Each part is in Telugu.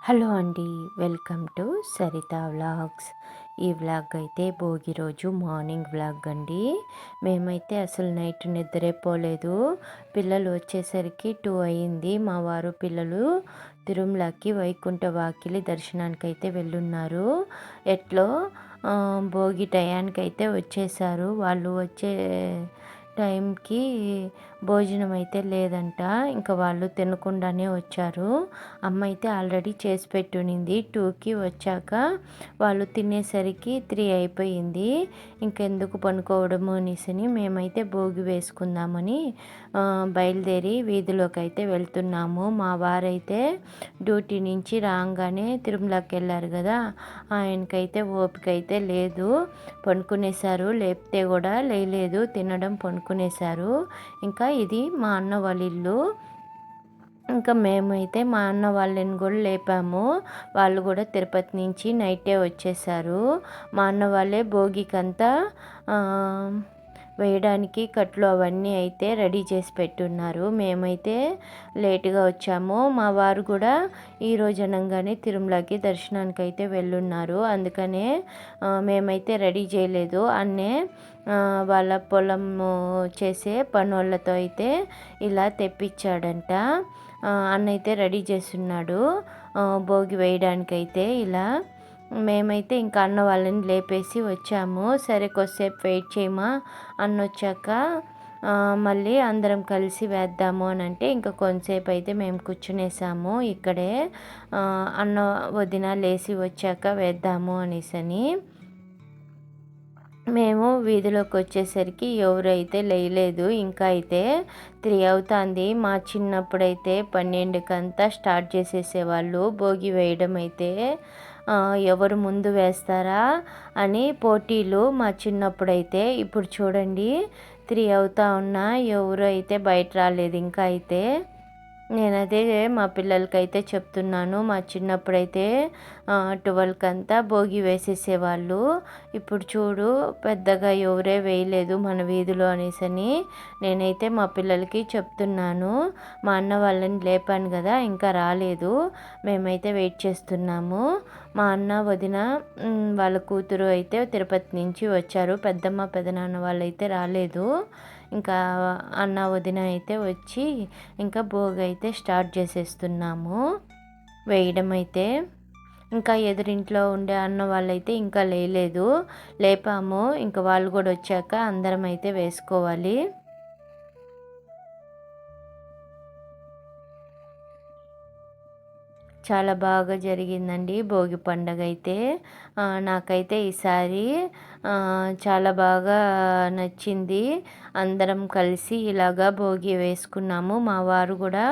హలో అండి, వెల్కమ్ టు సరిత వ్లాగ్స్. ఈ వ్లాగ్ అయితే భోగి రోజు మార్నింగ్ వ్లాగ్ అండి. మేమైతే అసలు నైట్ నిద్రే పోలేదు. పిల్లలు వచ్చేసరికి 2 అయింది. మా వారు పిల్లలు తిరుమలకి వైకుంఠ వాకిలి దర్శనానికి అయితే వెళ్ళున్నారు. ఎట్లో భోగి టయానికైతే వచ్చేసారు. వాళ్ళు వచ్చే టైంకి భోజనం అయితే లేదంట. ఇంకా వాళ్ళు తినకుండానే వచ్చారు. అమ్మ అయితే ఆల్రెడీ చేసి పెట్టునింది. 2కి వచ్చాక వాళ్ళు తినేసరికి 3 అయిపోయింది. ఇంకెందుకు పనుకోవడము అనేసి మేమైతే భోగి వేసుకుందామని బయలుదేరి వీధిలోకి అయితే వెళ్తున్నాము. మా వారైతే డ్యూటీ నుంచి రాగానే తిరుమలకి వెళ్ళారు కదా, ఆయనకైతే ఓపిక అయితే లేదు. పనుకునేశారు. లేపితే కూడా లేయలేదు, తినడం పనుకునేశారు. ఇంకా ఇది మా అన్న వాళ్ళ ఇల్లు. ఇంకా మేమైతే మా అన్న వాళ్ళని కూడా లేపాము. వాళ్ళు కూడా తిరుపతి నుంచి నైటే వచ్చేసారు. మా అన్న వాళ్ళే భోగికంతా వేయడానికి కట్లు అవన్నీ అయితే రెడీ చేసి పెట్టున్నారు. మేమైతే లేటుగా వచ్చాము. మా వారు కూడా ఈరోజు అనగానే తిరుమలకి దర్శనానికి అయితే వెళ్ళున్నారు. అందుకనే మేమైతే రెడీ చేయలేదు. అన్నే వాళ్ళ పొలం చేసే పనోళ్ళతో అయితే ఇలా తెప్పించాడంట. అన్న అయితే రెడీ చేస్తున్నాడు భోగి వేయడానికైతే. ఇలా మేమైతే ఇంకా అన్న వాళ్ళని లేపేసి వచ్చాము. సరే కొద్దిసేపు వెయిట్ చేయమా, అన్న వచ్చాక మళ్ళీ అందరం కలిసి వేద్దాము అని అంటే ఇంకా కొంతసేపు అయితే మేము కూర్చునేసాము ఇక్కడే. అన్న వదిన లేచి వచ్చాక వేద్దాము అనేసని మేము వీధిలోకి వచ్చేసరికి ఎవరైతే లేయలేదు. ఇంకా అయితే 3 అవుతుంది. మా చిన్నప్పుడైతే 12కంతా స్టార్ట్ చేసేసేవాళ్ళు భోగి వేయడం అయితే. ఎవరు ముందు వేస్తారా అని పోటీలు మా చిన్నప్పుడైతే. ఇప్పుడు చూడండి 3 అవుతా ఉన్నా ఎవరు అయితే బయట రాలేదు. ఇంకా అయితే నేను అదే మా పిల్లలకైతే చెప్తున్నాను. మా చిన్నప్పుడైతే 12కంతా భోగి వేసేసేవాళ్ళు. ఇప్పుడు చూడు పెద్దగా ఎవరే వేయలేదు మన వీధిలో అనేసని నేనైతే మా పిల్లలకి చెప్తున్నాను. మా అన్న వాళ్ళని లేపాను కదా, ఇంకా రాలేదు. మేమైతే వెయిట్ చేస్తున్నాము. మా అన్న వదిన వాళ్ళ కూతురు అయితే తిరుపతి నుంచి వచ్చారు. పెద్దమ్మ పెదనాన్న వాళ్ళైతే రాలేదు. ఇంకా అన్న వదిన అయితే వచ్చి ఇంకా భోగి అయితే స్టార్ట్ చేసేస్తున్నాము వేయడం అయితే. ఇంకా ఎదురింట్లో ఉండే అన్న వాళ్ళైతే ఇంకా లేయలేదు. లేపాము. ఇంకా వాళ్ళు కూడా వచ్చాక అందరం అయితే వేసుకోవాలి. చాలా బాగా జరిగిందండి భోగి పండగ అయితే. నాకైతే ఈసారి చాలా బాగా నచ్చింది. అందరం కలిసి ఇలాగా భోగి వేసుకున్నాము. మా వారు కూడా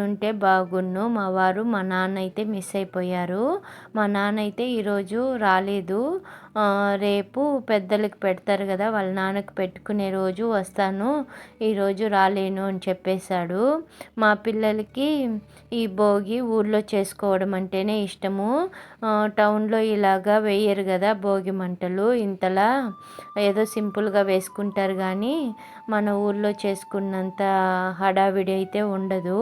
ఉంటే బాగున్ను. మా వారు మా నాన్న అయితే మిస్ అయిపోయారు. మా నాన్న అయితే ఈరోజు రాలేదు. రేపు పెద్దలకు పెడతారు కదా, వాళ్ళ నాన్నకు పెట్టుకునే రోజు వస్తాను, ఈరోజు రాలేను అని చెప్పేశాడు. మా పిల్లలకి ఈ భోగి ఊళ్ళో చేసుకోవడం అంటేనే ఇష్టము. టౌన్లో ఇలాగా వేయరు కదా భోగి మంటలు. ఇంతలా ఏదో సింపుల్గా వేసుకుంటారు కానీ మన ఊళ్ళో చేసుకున్నంత హడావిడి అయితే ఉండదు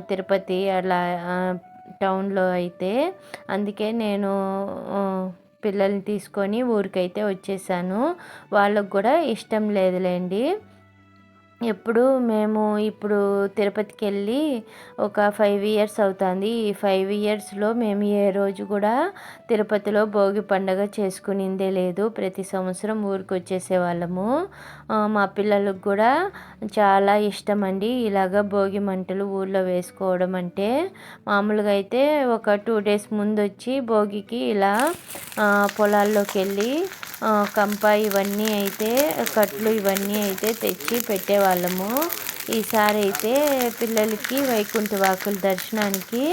తిరుపతి అలా టౌన్లో అయితే. అందుకే నేను పిల్లల్ని తీసుకొని ఊరికైతే వచ్చేసాను. వాళ్ళకు కూడా ఇష్టం లేదులేండి. ఇప్పుడు తిరుపతికి వెళ్ళి ఒక 5 ఇయర్స్ అవుతుంది. ఈ 5 ఇయర్స్లో మేము ఏ రోజు కూడా తిరుపతిలో భోగి పండగ చేసుకునిందే లేదు. ప్రతి సంవత్సరం ఊరికి వచ్చేసేవాళ్ళము. మా పిల్లలకు కూడా చాలా ఇష్టం అండి ఇలాగ భోగి మంటలు ఊళ్ళో వేసుకోవడం అంటే. మామూలుగా అయితే ఒక 2 డేస్ ముందు వచ్చి భోగికి ఇలా పొలాల్లోకి వెళ్ళి కంప ఇవన్నీ అయితే కట్లు ఇవన్నీ అయితే తెచ్చి పెట్టేవాళ్ళము. ఈసారి అయితే పిల్లలకి వైకుంఠ వాకుల దర్శనానికి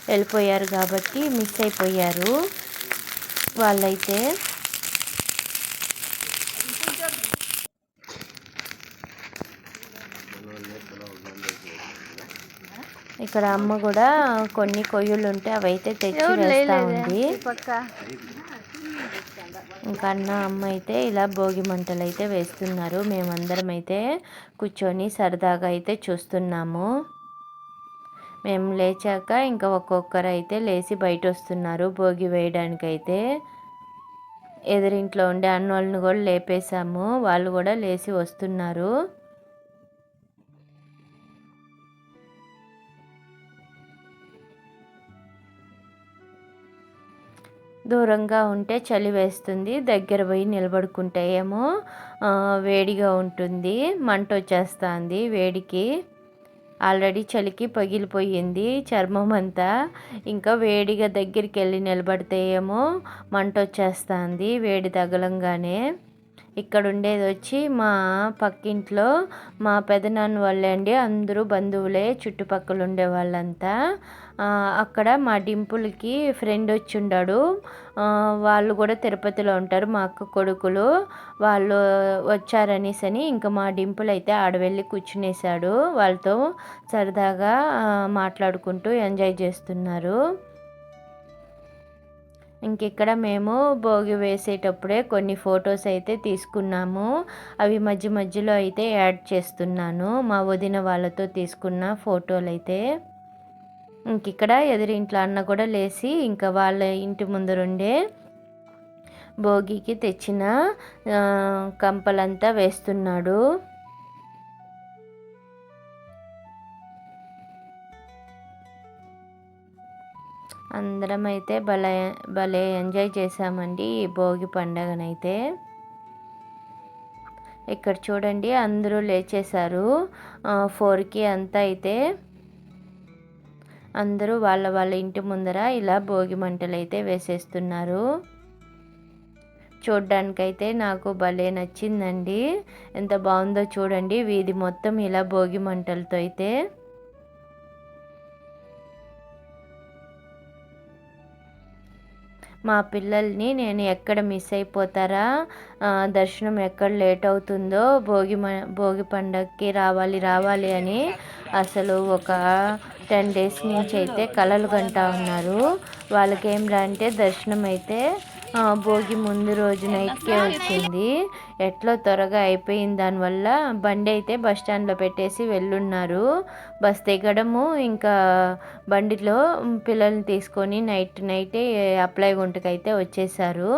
వెళ్ళిపోయారు కాబట్టి మిస్ అయిపోయారు వాళ్ళైతే. ఇక్కడ అమ్మ కూడా కొన్ని కొయ్యలు ఉంటే అవైతే తెచ్చి వేస్తూ ఉంది. ఇంకా అన్న అమ్మ అయితే ఇలా భోగి మంటలు అయితే వేస్తున్నారు. మేమందరం అయితే కూర్చొని సరదాగా అయితే చూస్తున్నాము. మేము లేచాక ఇంకా ఒక్కొక్కరు అయితే లేచి బయట వస్తున్నారు భోగి వేయడానికైతే. ఎదురింట్లో ఉండే అన్నోళ్ళని కూడా లేపేశాము, వాళ్ళు కూడా లేచి వస్తున్నారు. దూరంగా ఉంటే చలి వేస్తుంది, దగ్గర పోయి నిలబడుకుంటే ఏమో వేడిగా ఉంటుంది, మంట వచ్చేస్తుంది వేడికి. ఆల్రెడీ చలికి పగిలిపోయింది చర్మం అంతా, ఇంకా వేడిగా దగ్గరికి వెళ్ళి నిలబడితే ఏమో మంట వచ్చేస్తుంది వేడి తగలంగానే. ఇక్కడ ఉండేది వచ్చి మా పక్కింట్లో మా పెదనాన్న వాళ్ళే అండి, అందరూ బంధువులే చుట్టుపక్కల ఉండే వాళ్ళంతా. అక్కడ మా డింపుల్కి ఫ్రెండ్ వచ్చి ఉన్నాడు, వాళ్ళు కూడా తిరుపతిలో ఉంటారు, మా అక్క కొడుకులు వాళ్ళు వచ్చారనేసని ఇంకా మా డింపుల్ అయితే ఆడ వెళ్ళి కూర్చునేసాడు, వాళ్ళతో సరదాగా మాట్లాడుకుంటూ ఎంజాయ్ చేస్తున్నారు. ఇంకిక్కడ మేము భోగి వేసేటప్పుడే కొన్ని ఫొటోస్ అయితే తీసుకున్నాము, అవి మధ్య మధ్యలో అయితే యాడ్ చేస్తున్నాను, మా వదిన వాళ్ళతో తీసుకున్న ఫోటోలు అయితే. ఇంకిక్కడ ఎదురింట్లో అన్న కూడా లేచి ఇంకా వాళ్ళ ఇంటి ముందరుండే భోగికి తెచ్చిన కంపలంతా వేస్తున్నాడు. అందరం అయితే భలే ఎంజాయ్ చేసామండి ఈ భోగి పండగనైతే. ఇక్కడ చూడండి అందరూ లేచేశారు 4కి అంతా అయితే. అందరూ వాళ్ళ వాళ్ళ ఇంటి ముందర ఇలా భోగి మంటలు అయితే వేసేస్తున్నారు. చూడ్డానికైతే నాకు భలే నచ్చిందండి, ఎంత బాగుందో చూడండి, వీధి మొత్తం ఇలా భోగి మంటలతో అయితే. మా పిల్లల్ని నేను ఎక్కడ మిస్ అయిపోతారా, దర్శనం ఎక్కడ లేట్ అవుతుందో, భోగి పండగకి రావాలి అని అసలు ఒక 10 డేస్ నుంచి అయితే కలలు కంటా ఉన్నారు. వాళ్ళకేం రా అంటే దర్శనం అయితే భోగి ముందు రోజు నైట్కే వచ్చింది, ఎట్లా త్వరగా అయిపోయింది. దానివల్ల బండి అయితే బస్ స్టాండ్లో పెట్టేసి వెళ్ళున్నారు. బస్ దిగడము ఇంకా బండిలో పిల్లల్ని తీసుకొని నైటే అప్లై గుంటకైతే వచ్చేసారు.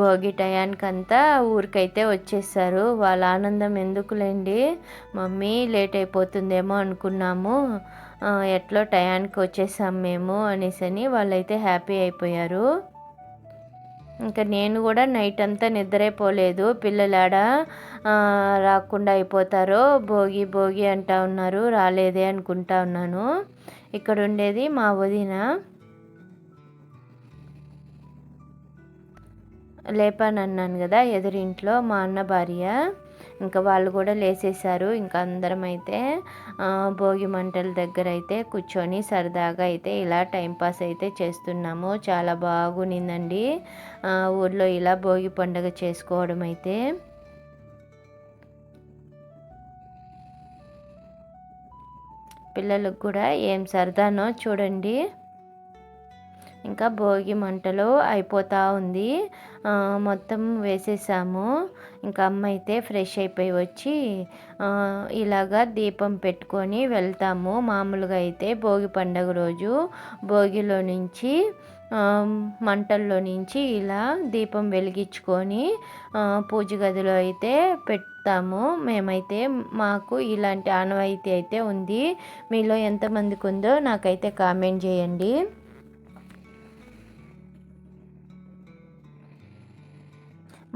భోగి టయానికంతా ఊరికైతే వచ్చేసారు. వాళ్ళ ఆనందం ఎందుకులేండి, మమ్మీ లేట్ అయిపోతుందేమో అనుకున్నాము, ఎట్లో టయానికి వచ్చేసాం మేము అనేసని వాళ్ళైతే హ్యాపీ అయిపోయారు. ఇంకా నేను కూడా నైట్ అంతా నిద్రైపోలేదు, పిల్లలాడ రాకుండా అయిపోతారో భోగి అంటా ఉన్నారు, రాలేదే అనుకుంటా ఉన్నాను. ఇక్కడ ఉండేది మా వదిన, లేపానన్నాను కదా ఎదురింట్లో మా అన్న భార్య, ఇంకా వాళ్ళు కూడా లేచేశారు. ఇంకా అందరం అయితే భోగి మంటల దగ్గర అయితే కూర్చొని సరదాగా అయితే ఇలా టైంపాస్ అయితే చేస్తున్నాము. చాలా బాగునిందండి ఊర్లో ఇలా భోగి పండుగ చేసుకోవడం అయితే. పిల్లలకు కూడా ఏం సరదానో చూడండి. ఇంకా భోగి మంటలు అయిపోతూ ఉంది, మొత్తం వేసేసాము. ఇంకా అమ్మ అయితే ఫ్రెష్ అయిపోయి వచ్చి ఇలాగా దీపం పెట్టుకొని వెళ్తాము. మామూలుగా అయితే భోగి పండుగ రోజు భోగిలో నుంచి మంటల్లో నుంచి ఇలా దీపం వెలిగించుకొని పూజ గదిలో అయితే పెడతాము. మేమైతే మాకు ఇలాంటి ఆనవాయితీ అయితే ఉంది, మీలో ఎంతమందికి ఉందో నాకైతే కామెంట్ చేయండి.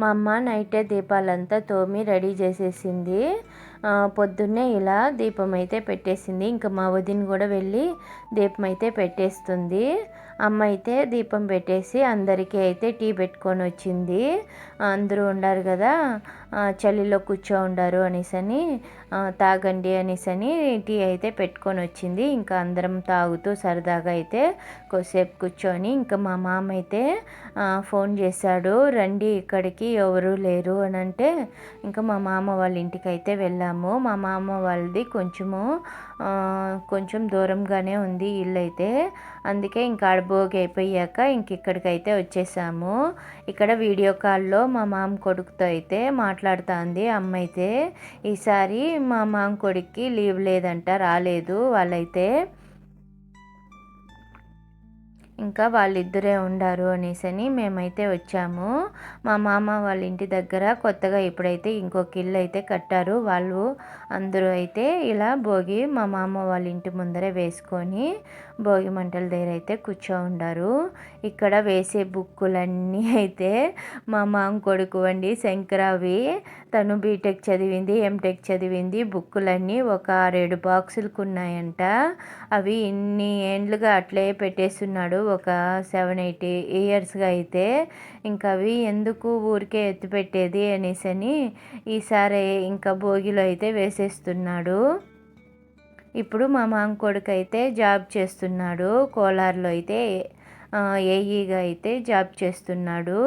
మా అమ్మ నైటే దీపాలంతా తోమి రెడీ చేసేసింది, పొద్దున్నే ఇలా దీపం అయితే పెట్టేసింది. ఇంకా మా వదిన కూడా వెళ్ళి దీపం అయితే పెట్టేస్తుంది. అమ్మ అయితే దీపం పెట్టేసి అందరికీ అయితే టీ పెట్టుకొని వచ్చింది. అందరూ ఉండారు కదా, చలిలో కూర్చో ఉండారు అనేసని తాగండి అనేసని టీ అయితే పెట్టుకొని వచ్చింది. ఇంకా అందరం తాగుతూ సరదాగా అయితే కొద్దిసేపు కూర్చొని ఇంకా మా మామ అయితే ఫోన్ చేశాడు, రండి ఇక్కడికి ఎవరు లేరు అని అంటే ఇంకా మా మామ వాళ్ళ ఇంటికి అయితే వెళ్ళాము. వెళ్ళాము. మా మామ వాళ్ళది కొంచెం దూరంగానే ఉంది ఇల్లు అయితే. అందుకే ఇంకా ఆడ భోగి అయిపోయాక ఇక్కడికైతే వచ్చేసాము. ఇక్కడ వీడియో కాల్లో మా మామ కొడుకుతో అయితే మాట్లాడుతుంది అమ్మ అయితే. ఈసారి మా మామ కొడుక్కి లీవ్ లేదంట, రాలేదు వాళ్ళైతే. ఇంకా వాళ్ళిద్దరే ఉండారు అనేసని మేమైతే వచ్చాము. మా మామ వాళ్ళ ఇంటి దగ్గర కొత్తగా ఇప్పుడైతే ఇంకొక ఇల్లు అయితే కట్టారు. వాళ్ళు అందరూ అయితే ఇలా భోగి మా మామ వాళ్ళ ఇంటి ముందరే వేసుకొని భోగి మంటల దగ్గర అయితే ఉండారు. ఇక్కడ వేసే బుక్కులన్నీ అయితే మా మామ కొడుకు అండి శంకరావి. తను బీటెక్ చదివింది, ఎంటెక్ చదివింది. బుక్కులన్నీ ఒక 7 బాక్సులకు ఉన్నాయంట. అవి ఇన్ని ఏండ్లుగా అట్లే పెట్టేస్తున్నాడు, ఒక 7-8 ఇయర్స్గా అయితే. ఇంకా అవి ఎందుకు ఊరికే ఎత్తిపెట్టేది అనేసని ఈసారి ఇంకా భోగిలో అయితే వేసేస్తున్నాడు. ఇప్పుడు మా మామ కొడుకు అయితే జాబ్ చేస్తున్నాడు కోలార్లో అయితే. ఏఈగా అయితే జాబ్ చేస్తున్నాడు.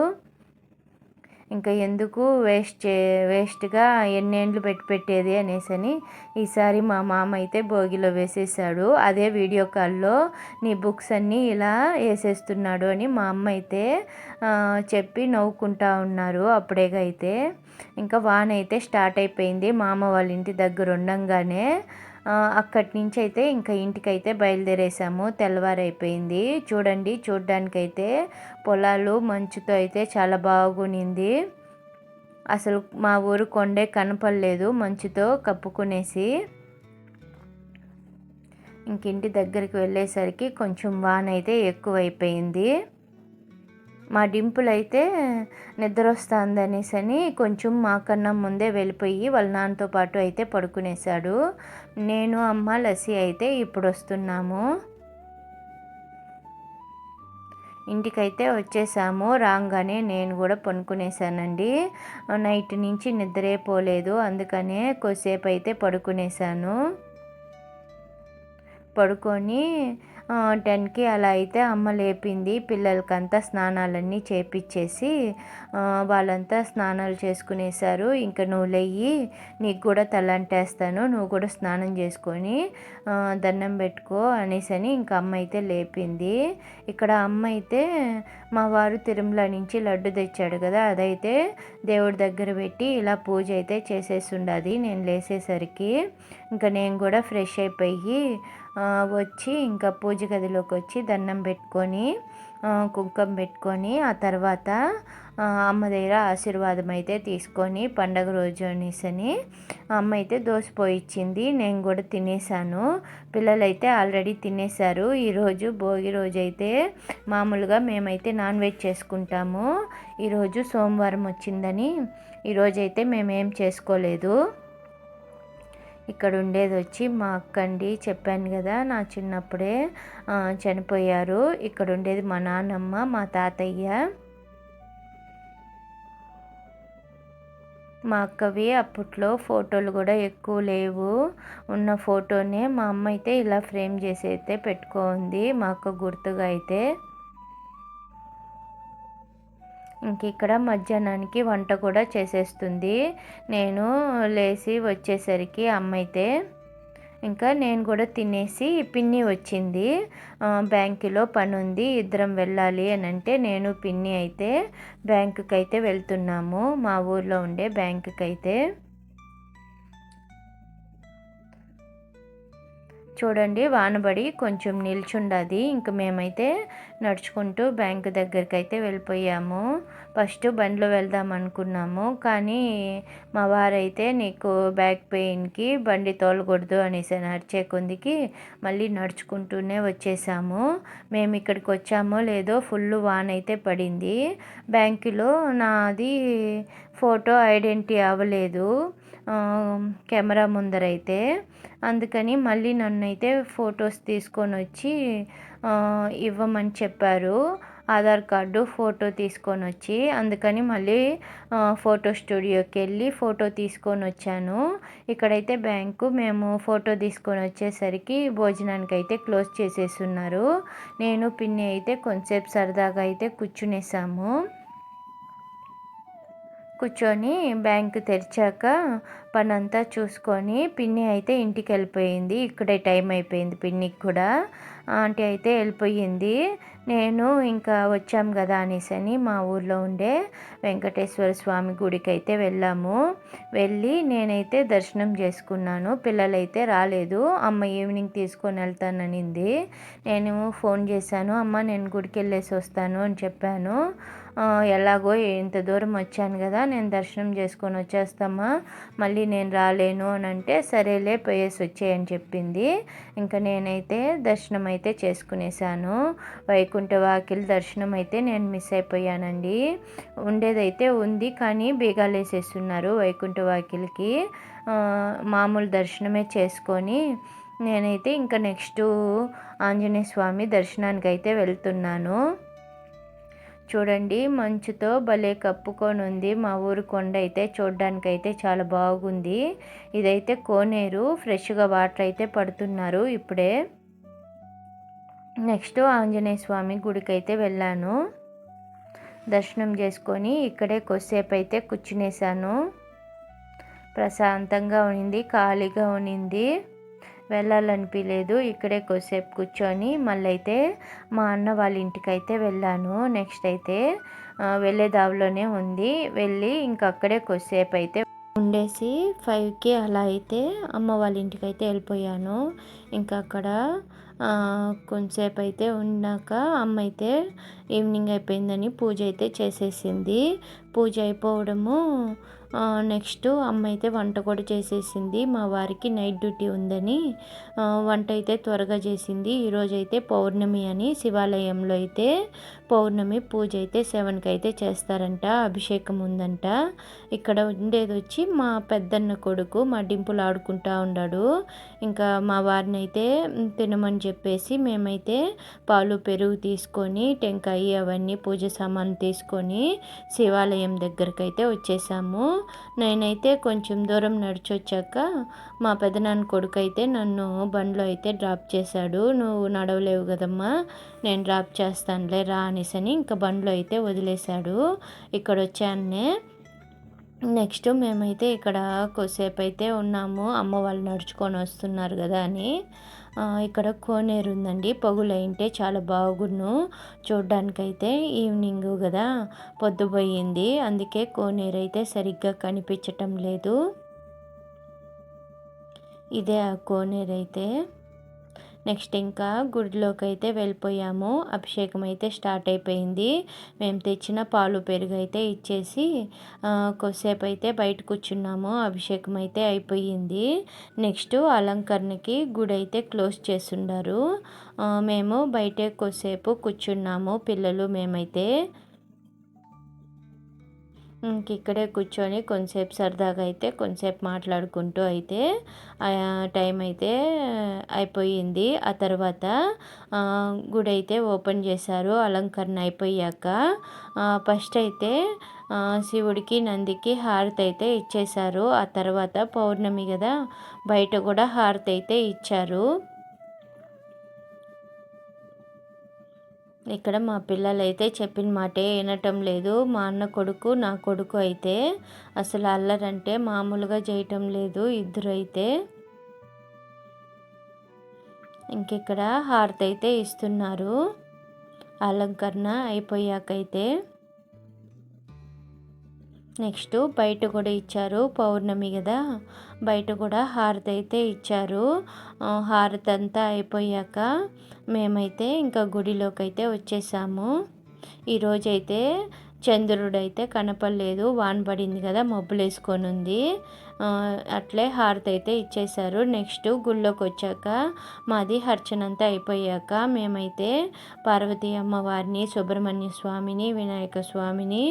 ఇంకా ఎందుకు వేస్ట్గా ఎన్నేండ్లు పెట్టేది అనేసని ఈసారి మా మామ అయితే భోగిలో వేసేసాడు. అదే వీడియో కాల్లో నీ బుక్స్ అన్నీ ఇలా వేసేస్తున్నాడు అని మా అమ్మ అయితే చెప్పి నవ్వుకుంటా ఉన్నారు. అప్పుడేగా అయితే ఇంకా వాన అయితే స్టార్ట్ అయిపోయింది. మామ వాళ్ళ ఇంటి దగ్గర ఉండంగానే అక్కడి నుంచి అయితే ఇంకా ఇంటికైతే బయలుదేరేసాము. తెల్లవారైపోయింది. చూడ్డానికైతే పొలాలు మంచుతో అయితే చాలా బాగునింది. అసలు మా ఊరు కొండే కనపడలేదు మంచుతో కప్పుకునేసి. ఇంటి దగ్గరికి వెళ్ళేసరికి కొంచెం వాన అయితే ఎక్కువైపోయింది. మా డింపుల్ అయితే నిద్ర వస్తుందనేసని కొంచెం మాకన్నా ముందే వెళ్ళిపోయి వాళ్ళ నాన్నతో పాటు అయితే పడుకునేశాడు. నేను అమ్మ లస్సీ అయితే ఇప్పుడు వస్తున్నాము. ఇంటికైతే వచ్చేసాము. రాగానే నేను కూడా పడుకునేసానండి. నైట్ నుంచి నిద్రే పోలేదు, అందుకనే కొద్దిసేపు అయితే పడుకునేసాను. పడుకొని 10కి అలా అయితే అమ్మ లేపింది. పిల్లలకంతా స్నానాలన్నీ చేపించేసి వాళ్ళంతా స్నానాలు చేసుకునేసారు. ఇంకా నువ్వు లేయి, నీకు కూడా తలంటేస్తాను, నువ్వు కూడా స్నానం చేసుకొని దండం పెట్టుకో అనేసని ఇంకా అమ్మ అయితే లేపింది. ఇక్కడ అమ్మ అయితే మా వారు తిరుమల నుంచి లడ్డు తెచ్చాడు కదా, అదైతే దేవుడి దగ్గర పెట్టి ఇలా పూజ అయితే చేసేసి ఉండదు నేను లేసేసరికి. ఇంకా నేను కూడా ఫ్రెష్ అయిపోయి వచ్చి ఇంకా పూజ గదిలోకి వచ్చి దండం పెట్టుకొని కుంకుమ పెట్టుకొని ఆ తర్వాత అమ్మ దగ్గర ఆశీర్వాదం అయితే తీసుకొని పండగ రోజు అనేసని అమ్మ అయితే దోశ పోయిచ్చింది. నేను కూడా తినేసాను. పిల్లలైతే ఆల్రెడీ తినేశారు. ఈరోజు భోగి రోజు అయితే మామూలుగా మేమైతే నాన్ వెజ్ చేసుకుంటాము. ఈరోజు సోమవారం వచ్చిందని ఈరోజైతే మేమేం చేసుకోలేదు. ఇక్కడ ఉండేది వచ్చి మా అక్క అండి, చెప్పాను కదా నా చిన్నప్పుడే చనిపోయారు. ఇక్కడ ఉండేది మా నాన్నమ్మ, మా తాతయ్య. మా అక్కవి అప్పట్లో ఫోటోలు కూడా ఎక్కువ లేవు. ఉన్న ఫోటోనే మా అమ్మ అయితే ఇలా ఫ్రేమ్ చేసి అయితే పెట్టుకుంది మా అక్క గుర్తుగా అయితే. ఇంక ఇక్కడ మధ్యాహ్నానికి వంట కూడా చేసేస్తుంది. నేను లేచి వచ్చేసరికి అమ్మ అయితే ఇంకా నేను కూడా తినేసి పిన్ని వచ్చింది. బ్యాంకులో పని ఉంది, ఇద్దరం వెళ్ళాలి అని అంటే నేను పిన్ని అయితే బ్యాంకుకి అయితే వెళ్తున్నాము, మా ఊర్లో ఉండే బ్యాంకుకి అయితే. చూడండి వానబడి కొంచెం నిల్చుండది. ఇంక మేమైతే నడుచుకుంటూ బ్యాంకు దగ్గరికి అయితే వెళ్ళిపోయాము. ఫస్ట్ బండిలో వెళ్దాం అనుకున్నాము, కానీ మా వారైతే నీకు బ్యాక్ పెయిన్కి బండి తోలకూడదు అనేసి నడిచే కొందికి మళ్ళీ నడుచుకుంటూనే వచ్చేసాము. మేము ఇక్కడికి వచ్చామో లేదో ఫుల్ వాన అయితే పడింది. బ్యాంకులో నాది ఫోటో ఐడెంటిటీ అవ్వలేదు కెమెరా ముందరైతే. అందుకని మళ్ళీ నన్ను అయితే ఫొటోస్ తీసుకొని వచ్చి ఇవ్వమని చెప్పారు, ఆధార్ కార్డు ఫోటో తీసుకొని వచ్చి. అందుకని మళ్ళీ ఫోటో స్టూడియోకి వెళ్ళి ఫోటో తీసుకొని వచ్చాను. ఇక్కడైతే బ్యాంకు మేము ఫోటో తీసుకొని వచ్చేసరికి భోజనానికి అయితే క్లోజ్ చేసేస్తున్నారు. నేను పిన్ని అయితే కొంచెంసేపు సరదాగా అయితే కూర్చునేసాము. కూర్చొని బ్యాంకు తెరిచాక పనంతా చూసుకొని పిన్ని అయితే ఇంటికి వెళ్ళిపోయింది. ఇక్కడే టైం అయిపోయింది పిన్నికి కూడా. ఆంటీ అయితే వెళ్ళిపోయింది. నేను ఇంకా వచ్చాం కదా అనేసి మా ఊర్లో ఉండే వెంకటేశ్వర స్వామి గుడికి అయితే వెళ్ళాము. వెళ్ళి నేనైతే దర్శనం చేసుకున్నాను. పిల్లలైతే రాలేదు. అమ్మ ఈవినింగ్ తీసుకొని వెళ్తాననింది. నేను ఫోన్ చేశాను, అమ్మ నేను గుడికి వెళ్ళేసి వస్తాను అని చెప్పాను. ఎలాగో ఇంత దూరం వచ్చాను కదా, నేను దర్శనం చేసుకొని వచ్చేస్తామా, మళ్ళీ నేను రాలేను అని అంటే, సరేలే పోయేసి వచ్చేయని చెప్పింది. ఇంకా నేనైతే దర్శనం అయితే చేసుకునేసాను. వైకుంఠ వాకిలి దర్శనం అయితే నేను మిస్ అయిపోయానండి. ఉండేదైతే ఉంది కానీ బీగాలు వేసేస్తున్నారు వైకుంఠ వాకిలికి. మామూలు దర్శనమే చేసుకొని నేనైతే ఇంకా నెక్స్ట్ ఆంజనేయ స్వామి దర్శనానికి అయితే వెళ్తున్నాను. చూడండి, మంచుతో భలే కప్పుకొని ఉంది మా ఊరు కొండ అయితే. చూడడానికైతే చాలా బాగుంది. ఇదైతే కోనేరు, ఫ్రెష్గా వాటర్ అయితే పడుతున్నారు ఇప్పుడే. నెక్స్ట్ ఆంజనేయ స్వామి గుడికి అయితే వెళ్ళాను. దర్శనం చేసుకొని ఇక్కడే కొద్దిసేపు అయితే కూర్చునేసాను. ప్రశాంతంగా ఉన్నింది, ఖాళీగా ఉన్నింది, వెళ్ళాలనిపించలేదు. ఇక్కడే కొద్దిసేపు కూర్చొని మళ్ళీ అయితే మా అన్న వాళ్ళ ఇంటికి అయితే వెళ్ళాను. నెక్స్ట్ అయితే వెళ్ళే దారిలోనే ఉంది. వెళ్ళి ఇంకా అక్కడే కొద్దిసేపు అయితే ఉండేసి 5కి అలా అయితే అమ్మ వాళ్ళ ఇంటికి అయితే వెళ్ళిపోయాను. ఇంకా అక్కడ కొంతసేపు అయితే ఉన్నాక అమ్మ అయితే ఈవినింగ్ అయిపోయిందని పూజ అయితే చేసేసింది. పూజ అయిపోవడము నెక్స్ట్ అమ్మ అయితే వంట కూడా చేసేసింది. మా వారికి నైట్ డ్యూటీ ఉందని వంట అయితే త్వరగా చేసింది. ఈరోజు అయితే పౌర్ణమి అని శివాలయంలో అయితే పౌర్ణమి పూజ అయితే 7కి అయితే చేస్తారంట. అభిషేకం ఉందంట. ఇక్కడ ఉండేది వచ్చి మా పెద్దన్న కొడుకు, మా డింపులు ఆడుకుంటా ఉన్నాడు. ఇంకా మా వారిని అయితే తినమని చెప్పేసి మేమైతే పాలు పెరుగు తీసుకొని టెంకాయ అవన్నీ పూజ సామాన్లు తీసుకొని శివాలయం దగ్గరికి అయితే వచ్చేసాము. నేనైతే కొంచెం దూరం నడిచొచ్చాక మా పెదనాన్న కొడుకు అయితే నన్ను బండిలో అయితే డ్రాప్ చేశాడు. నువ్వు నడవలేవు కదమ్మా, నేను డ్రాప్ చేస్తానులే రా అనేసని ఇంకా బండిలో అయితే వదిలేశాడు. ఇక్కడ వచ్చానే. నెక్స్ట్ మేమైతే ఇక్కడ కొద్దిసేపు అయితే ఉన్నాము. అమ్మ వాళ్ళు నడుచుకొని వస్తున్నారు కదా అని. ఇక్కడ కోనేరు ఉందండి. పగులైంటే చాలా బాగున్ను చూడ్డానికైతే. ఈవినింగ్ కదా, పొద్దుపోయింది, అందుకే కోనేరు అయితే సరిగ్గా కనిపించటం లేదు. ఇదే ఆ కోనేరు అయితే. నెక్స్ట్ ఇంకా గుడిలోకి అయితే వెళ్ళిపోయాము. అభిషేకం అయితే స్టార్ట్ అయిపోయింది. మేము తెచ్చిన పాలు పెరుగు అయితే ఇచ్చేసి కొద్దిసేపు అయితే బయట కూర్చున్నాము. అభిషేకం అయితే అయిపోయింది. నెక్స్ట్ అలంకరణకి గుడి అయితే క్లోజ్ చేస్తుండారు. మేము బయటే కొద్దిసేపు కూర్చున్నాము, పిల్లలు మేమైతే. ఇక్కడే కూర్చొని కొంతసేపు సరదాగా అయితే కొంతసేపు మాట్లాడుకుంటూ అయితే టైం అయితే అయిపోయింది. ఆ తర్వాత గుడి అయితే ఓపెన్ చేశారు అలంకరణ అయిపోయాక. ఫస్ట్ అయితే శివుడికి నందికి హారతి అయితే ఇచ్చేశారు. ఆ తర్వాత పౌర్ణమి కదా, బయట కూడా హారతి అయితే ఇచ్చారు. ఇక్కడ మా పిల్లలు అయితే చెప్పిన మాటే వినటం లేదు. మా అన్న కొడుకు, నా కొడుకు అయితే అసలు అల్లరంటే మామూలుగా చేయటం లేదు ఇద్దరు అయితే. ఇంకిక్కడ హారతి అయితే ఇస్తున్నారు అలంకరణ అయిపోయాకైతే. నెక్స్ట్ బయట కూడా ఇచ్చారు, పౌర్ణమి కదా, బయట కూడా హారతి అయితే ఇచ్చారు. హారతి అంతా అయిపోయాక మేమైతే ఇంకా గుడిలోకి అయితే వచ్చేసాము. ఈరోజైతే చంద్రుడైతే కనపడలేదు, వాన పడింది కదా, మబ్బులు వేసుకొని ఉంది. అట్లే హారతి అయితే ఇచ్చేశారు. నెక్స్ట్ గుళ్ళోకి వచ్చాక మాది అర్చన అంతా అయిపోయాక మేమైతే పార్వతీ అమ్మవారిని, సుబ్రహ్మణ్య స్వామిని, వినాయక స్వామిని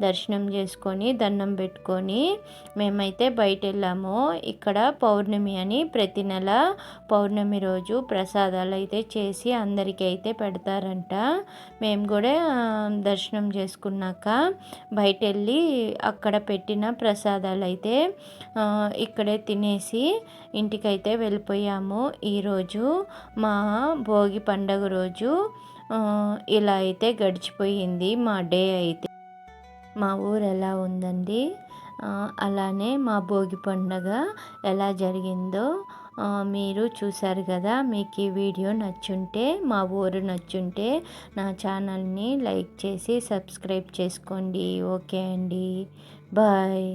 దర్శనం చేసుకొని దండం పెట్టుకొని మేమైతే బయట వెళ్ళాము. ఇక్కడ పౌర్ణమి అని ప్రతి నెల పౌర్ణమి రోజు ప్రసాదాలు అయితే చేసి అందరికీ అయితే పెడతారంట. మేము కూడా దర్శనం చేసుకున్నాక బయట వెళ్ళి అక్కడ పెట్టిన ప్రసాదాలు అయితే ఇక్కడే తినేసి ఇంటికైతే వెళ్ళిపోయాము. ఈరోజు మా భోగి పండగ రోజు ఇలా అయితే గడిచిపోయింది మా డే అయితే. మా ఊరు ఎలా ఉందండి. అలానే మా భోగి పండగ ఎలా జరిగిందో మీరు చూశారు కదా. మీకు ఈ వీడియో నచ్చుంటే, మా ఊరు నచ్చుంటే నా ఛానల్ని లైక్ చేసి సబ్స్క్రైబ్ చేసుకోండి. ఓకే అండి, బాయ్.